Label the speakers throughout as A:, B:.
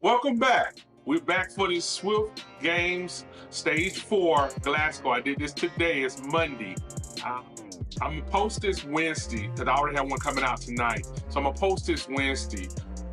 A: Welcome back. We're back for the Zwift Games Stage 4 Glasgow. I did this today. It's Monday. I'm going to post this Wednesday because I already have one coming out tonight. So I'm going to post this Wednesday.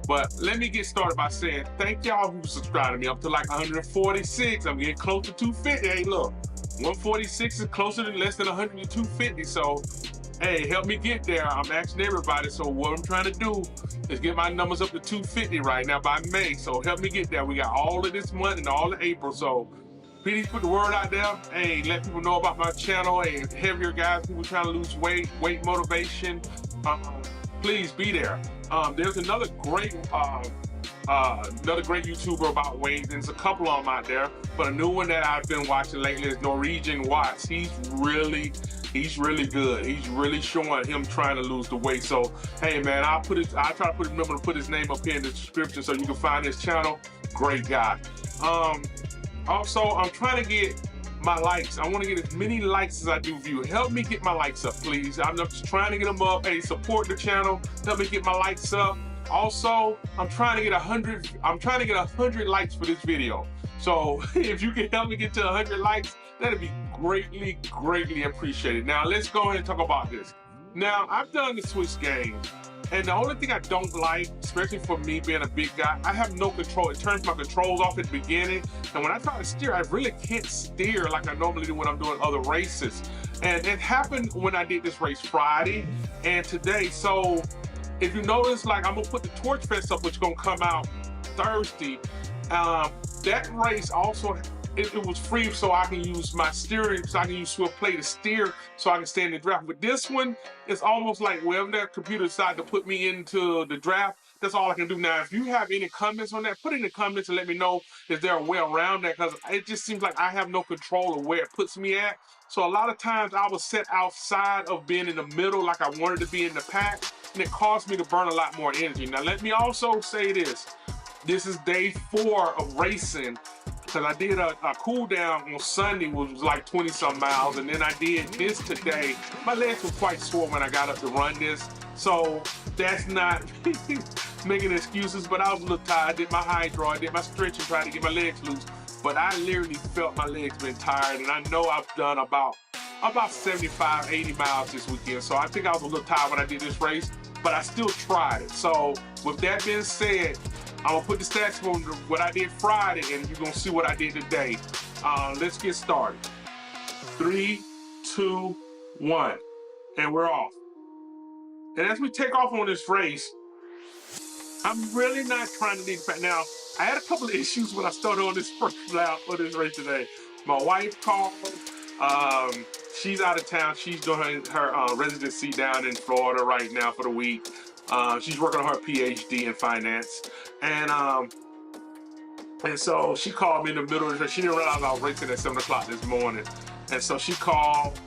A: But let me get started by saying thank y'all who subscribed to me. Up to like 146. I'm getting close to 250. Hey, look. 146 is closer to less than 100 to 250. So, hey, help me get there. I'm asking everybody. So what I'm trying to do is get my numbers up to 250 right now by May. So help me get there. We got all of this month and all of April. So please put the word out there. Hey, let people know about my channel. Hey, heavier guys, people trying to lose weight motivation. Please be there. There's another great YouTuber about weight. There's a couple of them out there, but a new one that I've been watching lately is Norwegian Watts. He's really good. He's really showing him trying to lose the weight. So hey man, I'll try to remember to put his name up here in the description so you can find his channel. Great guy. Also, I'm trying to get my likes. I want to get as many likes as I do views. Help me get my likes up, please. I'm just trying to get them up. Hey, support the channel. Help me get my likes up. Also, I'm trying to get 100. I'm trying to get 100 likes for this video. So if you can help me get to 100 likes, that'd be greatly appreciated. Now let's go ahead and talk about this. Now I've done the Swiss game, and the only thing I don't like, especially for me being a big guy, I have no control. It turns my controls off at the beginning, and when I try to steer, I really can't steer like I normally do when I'm doing other races. And it happened when I did this race Friday and today. So if you notice, like, I'm gonna put the Torch Fest up, which is gonna come out Thursday. That race also, it was free, so I can use my steering, so I can use Swift Play to steer, so I can stay in the draft. But this one, it's almost like wherever that computer decided to put me into the draft, that's all I can do now. If you have any comments on that, put it in the comments and let me know if there a way around that, because it just seems like I have no control of where it puts me at. So a lot of times I was set outside of being in the middle like I wanted to be in the pack, and it caused me to burn a lot more energy. Now let me also say this. This is day 4 of racing, because I did a cool down on Sunday, which was like 20-some miles, and then I did this today. My legs were quite sore when I got up to run this, so that's not making excuses, but I was a little tired. I did my hydro, I did my stretching, trying to get my legs loose, but I literally felt my legs been tired, and I know I've done about 75, 80 miles this weekend, so I think I was a little tired when I did this race, but I still tried it. So with that being said, I'm gonna put the stats on what I did Friday, and you're gonna see what I did today. Let's get started. 3, 2, 1, and we're off. And as we take off on this race, I'm really not trying to lead the pack. Now, I had a couple of issues when I started on this first lap for this race today. My wife called. She's out of town. She's doing her residency down in Florida right now for the week. She's working on her PhD in finance, and so she called me in the middle of the race. She didn't realize I was racing at 7 o'clock this morning, and so she called.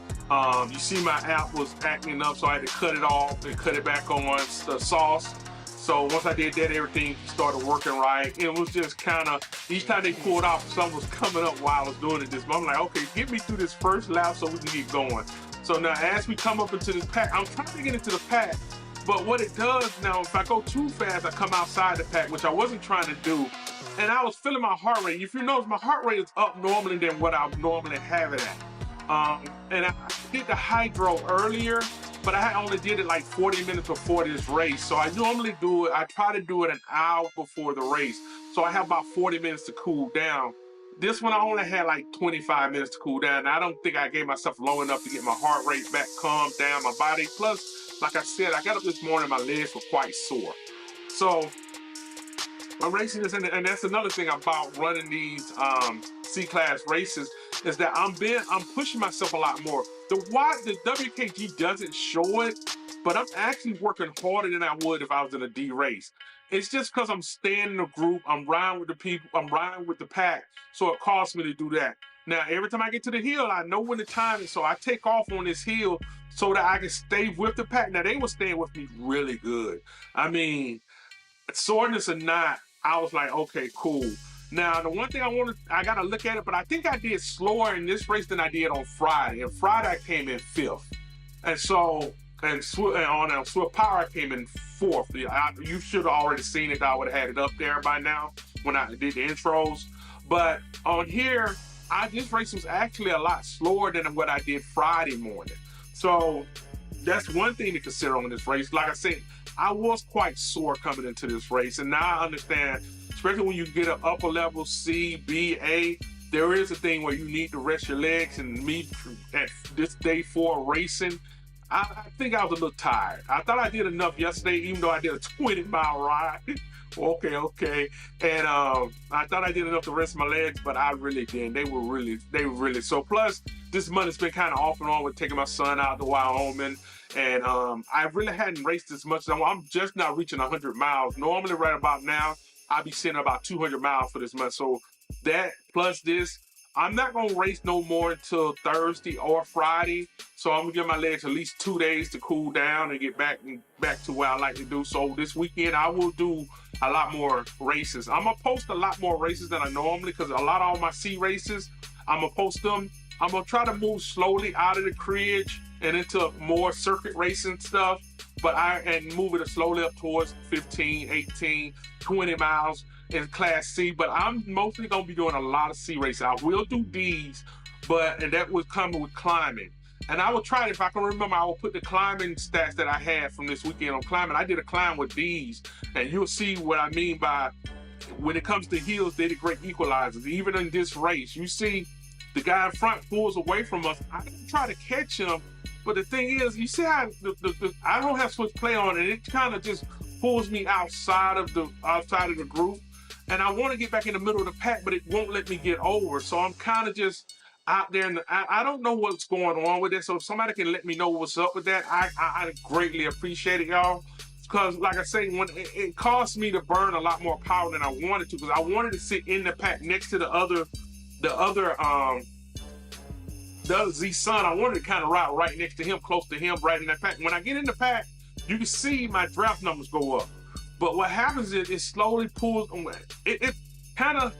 A: You see my app was acting up, so I had to cut it off and cut it back on the sauce. So once I did that, everything started working right. It was just kind of, each time they pulled off, something was coming up while I was doing it. I'm like, okay, get me through this first lap so we can get going. So now as we come up into this pack, I'm trying to get into the pack, but what it does now, if I go too fast, I come outside the pack, which I wasn't trying to do. And I was feeling my heart rate. If you notice, my heart rate is up normally than what I normally have it at. And I did the hydro earlier, but I only did it like 40 minutes before this race. So I normally do it, I try to do it an hour before the race. So I have about 40 minutes to cool down. This one I only had like 25 minutes to cool down. And I don't think I gave myself long enough to get my heart rate back, calm down my body. Plus, like I said, I got up this morning, my legs were quite sore. So I'm racing this, and that's another thing about running these C-class races, is that I'm pushing myself a lot more. The WKG doesn't show it, but I'm actually working harder than I would if I was in a D race. It's just because I'm staying in a group, I'm riding with the people, I'm riding with the pack, so it costs me to do that. Now, every time I get to the hill, I know when the time is, so I take off on this hill so that I can stay with the pack. Now, they were staying with me really good. I mean, soreness or not, I was like, okay, cool. Now, the one thing I gotta look at it, but I think I did slower in this race than I did on Friday. And Friday I came in 5th. And so, on Swift Power I came in 4th. You should have already seen it. I would have had it up there by now. when I did the intros. But on here, this race was actually a lot slower than what I did Friday morning. So that's one thing to consider on this race. Like I said, I was quite sore coming into this race, and now I understand, especially when you get an upper level C, B, A, there is a thing where you need to rest your legs. And me at this day 4 racing, I think I was a little tired. I thought I did enough yesterday, even though I did a 20-mile ride. okay. And I thought I did enough to rest my legs, but I really didn't. They were really so. Plus, this month has been kind of off and on with taking my son out to Wyoming. And I really hadn't raced as much. I'm just not reaching 100 miles. Normally, right about now, I'll be sitting about 200 miles for this month. So that plus this, I'm not gonna race no more until Thursday or Friday. So I'm gonna give my legs at least 2 days to cool down and get back to where I like to do. So this weekend I will do a lot more races. I'm gonna post a lot more races than I normally, because a lot of all my C races, I'm gonna post them. I'm gonna try to move slowly out of the Cridge and into more circuit racing stuff, and move it slowly up towards 15, 18, 20 miles in Class C. But I'm mostly gonna be doing a lot of C racing. I will do D's, and that was coming with climbing. And I will try it. If I can remember, I will put the climbing stats that I had from this weekend on climbing. I did a climb with D's, and you'll see what I mean by, when it comes to hills, they're the great equalizers. Even in this race, you see the guy in front pulls away from us. I didn't try to catch him, but the thing is, you see how I don't have Swift play on, and it kind of just pulls me outside of the group. And I want to get back in the middle of the pack, but it won't let me get over. So I'm kind of just out there, and I don't know what's going on with it. So if somebody can let me know what's up with that, I greatly appreciate it, y'all. Because like I say, when it cost me to burn a lot more power than I wanted to, because I wanted to sit in the pack next to the other Z-Sun. I wanted to kind of ride right next to him, close to him, right in that pack. When I get in the pack, you can see my draft numbers go up. But what happens is it slowly pulls away. It kind of,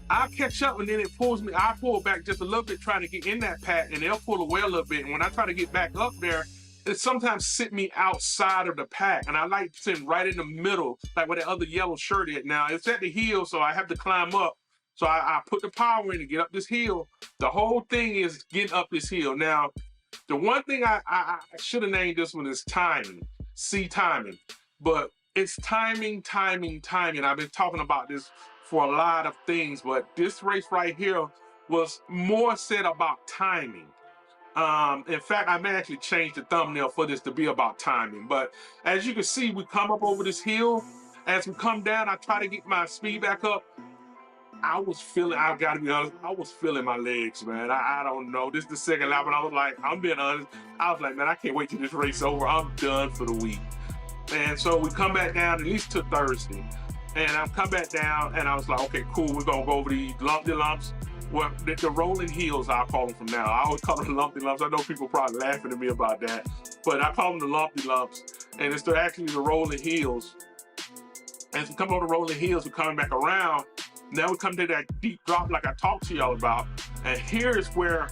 A: I'll catch up, and then it pulls me. I pull back just a little bit trying to get in that pack, and they'll pull away a little bit. And when I try to get back up there, it sometimes sit me outside of the pack. And I like sitting right in the middle, like where the other yellow shirt is. Now, it's at the hill, so I have to climb up. So I put the power in to get up this hill. The whole thing is getting up this hill. Now, the one thing I should have named this one is timing. C, timing. But it's timing. I've been talking about this for a lot of things, but this race right here was more said about timing. In fact, I may actually change the thumbnail for this to be about timing. But as you can see, we come up over this hill. As we come down, I try to get my speed back up. I gotta be honest, I was feeling my legs, man. I don't know. This is the second lap, and I was like, I'm being honest. I was like, man, I can't wait till this race over. I'm done for the week. And so we come back down at least to Thursday. And I come back down, and I was like, okay, cool. We're going to go over these lumpy lumps. Well, the rolling hills, I'll call them from now. I always call them lumpy lumps. I know people probably laughing at me about that. But I call them the lumpy lumps. And it's actually the rolling hills. As we come over the rolling hills, we're coming back around. Now we come to that deep drop like I talked to y'all about. And here is where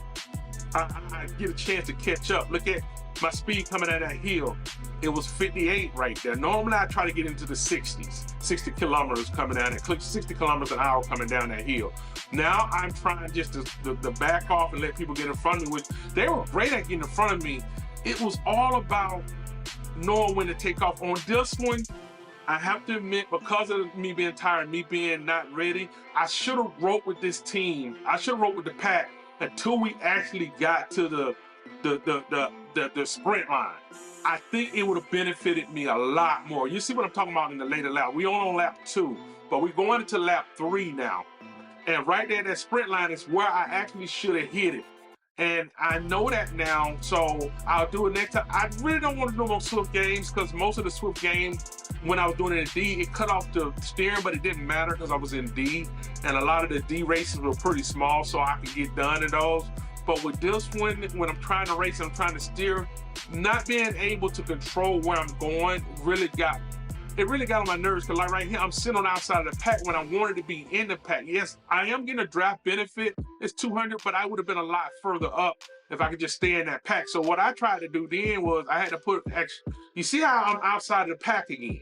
A: I get a chance to catch up. Look at my speed coming out of that hill. It was 58 right there. Normally I try to get into the 60s, 60 kilometers coming down, 60 kilometers an hour coming down that hill. Now I'm trying just to back off and let people get in front of me, which they were great at getting in front of me. It was all about knowing when to take off. On this one, I have to admit, because of me being tired, me being not ready, I should have rode with this team. I should have rode with the pack until we actually got to the sprint line. I think it would have benefited me a lot more. You see what I'm talking about in the later lap. We on lap 2, but we're going into lap 3 now. And right there, that sprint line is where I actually should have hit it. And I know that now, so I'll do it next time. I really don't want to do no Swift games, because most of the Swift games, when I was doing it in D, it cut off the steering, but it didn't matter because I was in D. And a lot of the D races were pretty small, so I could get done in those. But with this one, when I'm trying to race and I'm trying to steer, not being able to control where I'm going really got on my nerves. Because like right here, I'm sitting on the outside of the pack when I wanted to be in the pack. Yes, I am getting a draft benefit. It's 200, but I would have been a lot further up if I could just stay in that pack. So what I tried to do then was I had to put extra. You see how I'm outside of the pack again?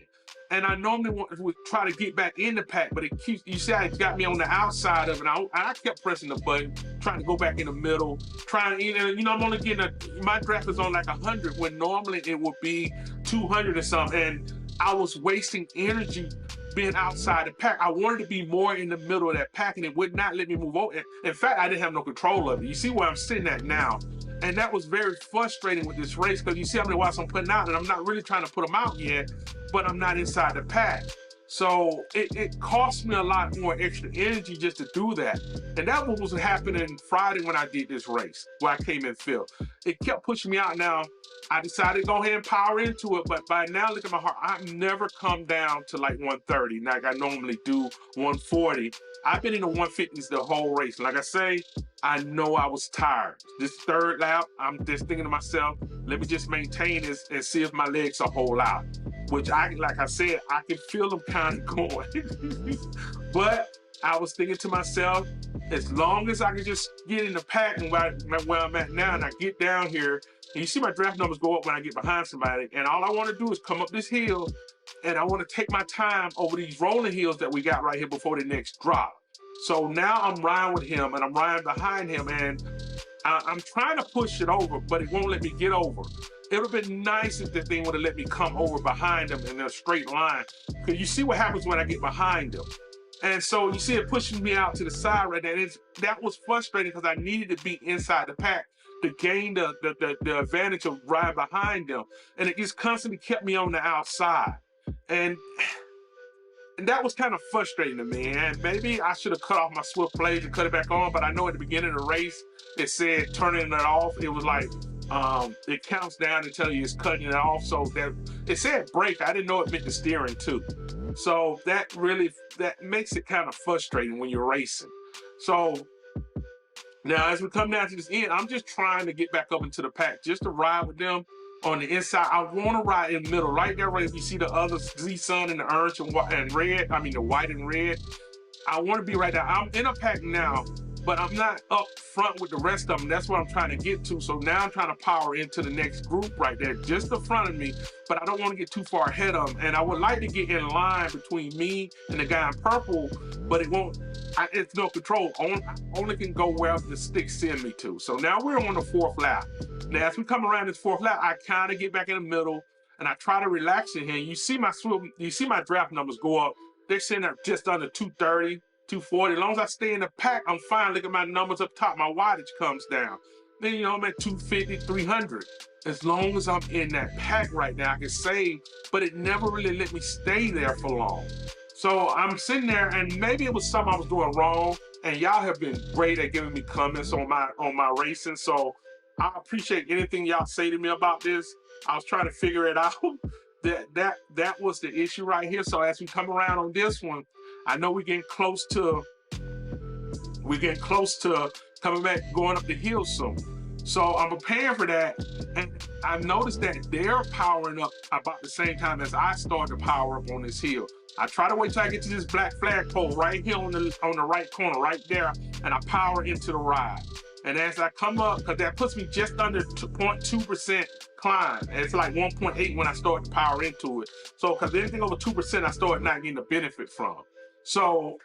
A: And I normally would try to get back in the pack, but it keeps, you see how it got me on the outside of it. I kept pressing the button, trying to go back in the middle, trying, I'm only getting my draft is on like 100 when normally it would be 200 or something. And I was wasting energy being outside the pack. I wanted to be more in the middle of that pack, and it would not let me move over. In fact, I didn't have no control of it. You see where I'm sitting at now. And that was very frustrating with this race, because you see how many watts I'm putting out, and I'm not really trying to put them out yet, but I'm not inside the pack. So it cost me a lot more extra energy just to do that. And that was happening Friday when I did this race, where I came in fifth. It kept pushing me out. Now, I decided to go ahead and power into it, but by now, look at my heart. I've never come down to like 130, like I normally do, 140. I've been in the 150s the whole race. Like I say, I know I was tired. This third lap, I'm just thinking to myself, let me just maintain this and see if my legs will hold out. Which, like I said, I can feel them kind of going. But I was thinking to myself, as long as I can just get in the pack and where I'm at now, and I get down here, and you see my draft numbers go up when I get behind somebody, and all I want to do is come up this hill, and I want to take my time over these rolling hills that we got right here before the next drop. So now I'm riding with him, and I'm riding behind him, and I'm trying to push it over, but it won't let me get over. It would have been nice if the thing would have let me come over behind him in a straight line, because you see what happens when I get behind him. And so you see it pushing me out to the side right there. And that was frustrating, because I needed to be inside the pack to gain the advantage of riding behind them. And it just constantly kept me on the outside. And that was kind of frustrating to me. And maybe I should have cut off my Zwift blades and cut it back on, but I know at the beginning of the race, it said turning it off. It was like, it counts down to tell you it's cutting it off. So that it said brake. I didn't know it meant the steering too. So that makes it kind of frustrating when you're racing. So now as we come down to this end, I'm just trying to get back up into the pack just to ride with them on the inside. I want to ride in the middle, right there, right? If you see the other Z-Sun and the orange and red, I mean the white and red, I want to be right there. I'm in a pack now, but I'm not up front with the rest of them. That's what I'm trying to get to. So now I'm trying to power into the next group right there, just in front of me, but I don't want to get too far ahead of them. And I would like to get in line between me and the guy in purple, but it won't, it's no control. I only can go where the sticks send me to. So now we're on the fourth lap. Now, as we come around this fourth lap, I kind of get back in the middle and I try to relax in here. You see my draft numbers go up. They're sitting at just under 230. 240. As long as I stay in the pack, I'm fine. Look at my numbers up top. My wattage comes down. Then, I'm at 250, 300. As long as I'm in that pack right now, I can save, but it never really let me stay there for long. So I'm sitting there, and maybe it was something I was doing wrong, and y'all have been great at giving me comments on my racing. So I appreciate anything y'all say to me about this. I was trying to figure it out. That was the issue right here. So as we come around on this one, I know we're getting close to coming back, going up the hill soon. So I'm preparing for that, and I've noticed that they're powering up about the same time as I start to power up on this hill. I try to wait till I get to this black flagpole right here on the right corner, right there, and I power into the ride. And as I come up, because that puts me just under 0.2% climb. And it's like 1.8 when I start to power into it. So, because anything over 2%, I start not getting the benefit from. So,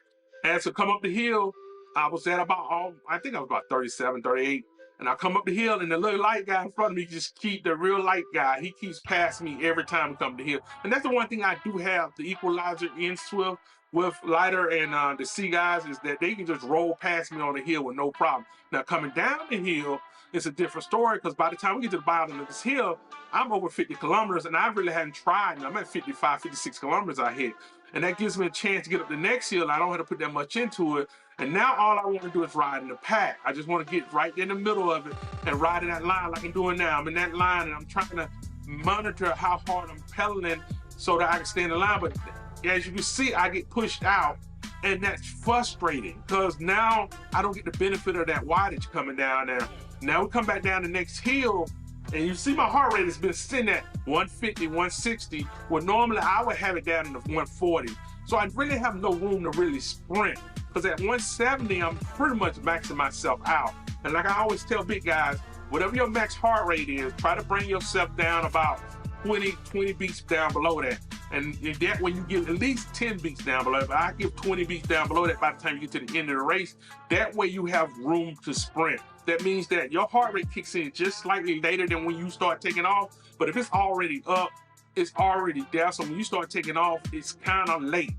A: as I come up the hill, I was at about, I think I was about 37, 38. And I come up the hill, and the little light guy in front of me the real light guy, he keeps passing me every time we come up the hill. And that's the one thing I do have, the equalizer in Zwift with Lighter and the C guys, is that they can just roll past me on the hill with no problem. Now, coming down the hill, it's a different story, because by the time we get to the bottom of this hill, I'm over 50 kilometers, and I really haven't tried. I'm at 55, 56 kilometers I hit. And that gives me a chance to get up the next hill. I don't have to put that much into it. And now all I want to do is ride in the pack. I just want to get right in the middle of it and ride in that line like I'm doing now. I'm in that line, and I'm trying to monitor how hard I'm pedaling so that I can stay in the line. But as you can see, I get pushed out, and that's frustrating, because now I don't get the benefit of that wattage coming down there. Now we come back down the next hill, and you see my heart rate has been sitting at 150, 160, where normally I would have it down in the 140. So I really have no room to really sprint, because at 170, I'm pretty much maxing myself out. And like I always tell big guys, whatever your max heart rate is, try to bring yourself down about 20 beats down below that. And that way you get at least 10 beats down below. If I give 20 beats down below that by the time you get to the end of the race, that way you have room to sprint. That means that your heart rate kicks in just slightly later than when you start taking off. But if it's already up, it's already there. So when you start taking off, it's kind of late.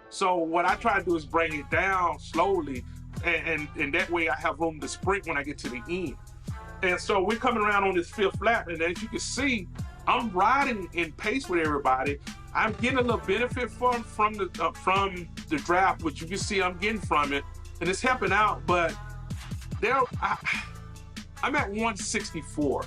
A: So what I try to do is bring it down slowly, and that way I have room to sprint when I get to the end. And so we're coming around on this fifth lap, and as you can see, I'm riding in pace with everybody. I'm getting a little benefit from the draft, which you can see I'm getting from it, and it's helping out. But I'm at 164.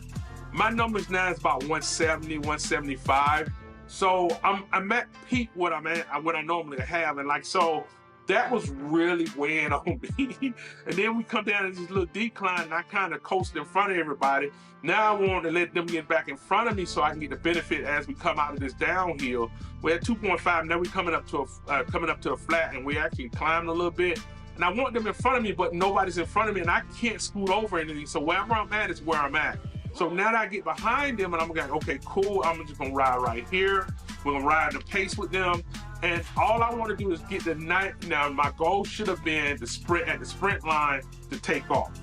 A: My numbers now is about 170, 175. So I'm at peak what I'm at, what I normally have, and like so. That was really weighing on me. And then we come down this little decline, and I kind of coasted in front of everybody. Now I want to let them get back in front of me so I can get the benefit as we come out of this downhill. We're at 2.5, now we're coming up to a flat, and we actually climbed a little bit. And I want them in front of me, but nobody's in front of me, and I can't scoot over anything. So wherever I'm at is where I'm at. So now that I get behind them, and I'm going, okay, cool, I'm just gonna ride right here. We're gonna ride the pace with them. And all I want to do is get the night. Now, my goal should have been to sprint at the sprint line to take off,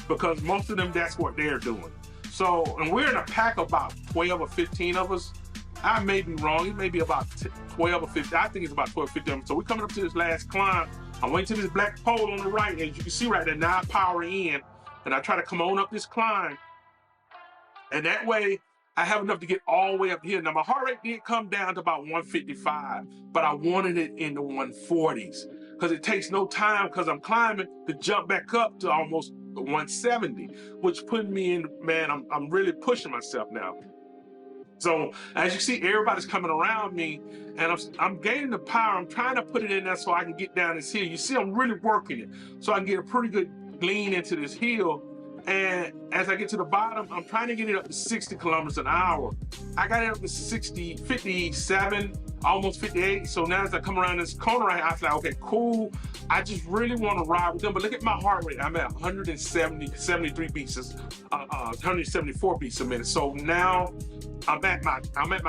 A: because most of them, that's what they're doing. So, and we're in a pack of about 12 or 15 of us. I may be wrong. It may be about 12 or 15. I think it's about 12 or 15 of them. So we're coming up to this last climb. I'm waiting to this black pole on the right. And as you can see right there, now I power in, and I try to come on up this climb. And that way, I have enough to get all the way up here. Now, my heart rate did come down to about 155, but I wanted it in the 140s because it takes no time, because I'm climbing, to jump back up to almost 170, which put me in, man, I'm really pushing myself now. So as you see, everybody's coming around me, and I'm gaining the power. I'm trying to put it in there so I can get down this hill. You see, I'm really working it so I can get a pretty good lean into this hill. And as I get to the bottom, I'm trying to get it up to 60 kilometers an hour. I got it up to 57, almost 58. So now as I come around this corner right here, I feel like, okay, cool. I just really want to ride with them. But look at my heart rate. I'm at 173 beats, 174 beats a minute. So now I'm at my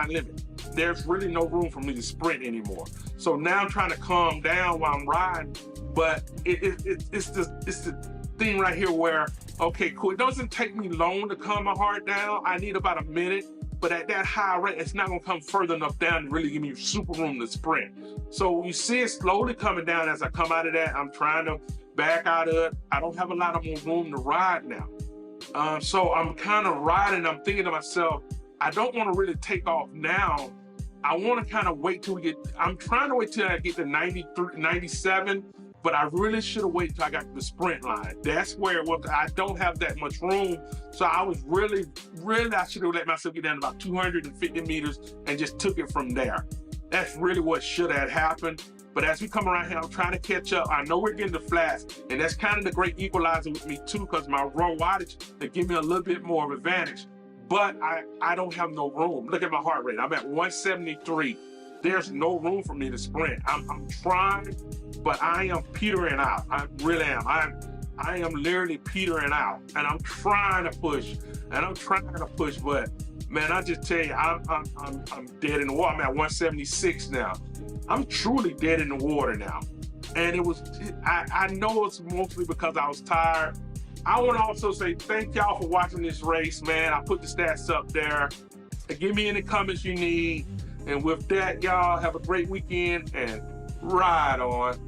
A: limit. There's really no room for me to sprint anymore. So now I'm trying to calm down while I'm riding. But it's the thing right here where, okay, cool. It doesn't take me long to calm my heart down. I need about a minute, but at that high rate, it's not gonna come further enough down to really give me super room to sprint. So you see it slowly coming down as I come out of that. I'm trying to back out of it. I don't have a lot of more room to ride now. So I'm kind of riding. I'm thinking to myself, I don't want to really take off now. I want to kind of wait till we get, I'm trying to wait till I get to 93, 97, but I really should have waited till I got to the sprint line. That's where it was. I don't have that much room. So I was really, I should have let myself get down to about 250 meters and just took it from there. That's really what should have happened. But as we come around here, I'm trying to catch up. I know we're getting the flats, and that's kind of the great equalizer with me too, because my raw wattage, they give me a little bit more of advantage. But I don't have no room. Look at my heart rate. I'm at 173. There's no room for me to sprint. I'm trying, but I am petering out. I really am. I am literally petering out, and I'm trying to push, but man, I just tell you, I'm dead in the water. I'm at 176 now. I'm truly dead in the water now. And I know it's mostly because I was tired. I want to also say thank y'all for watching this race, man. I put the stats up there. Give me any comments you need. And with that, y'all have a great weekend and ride on.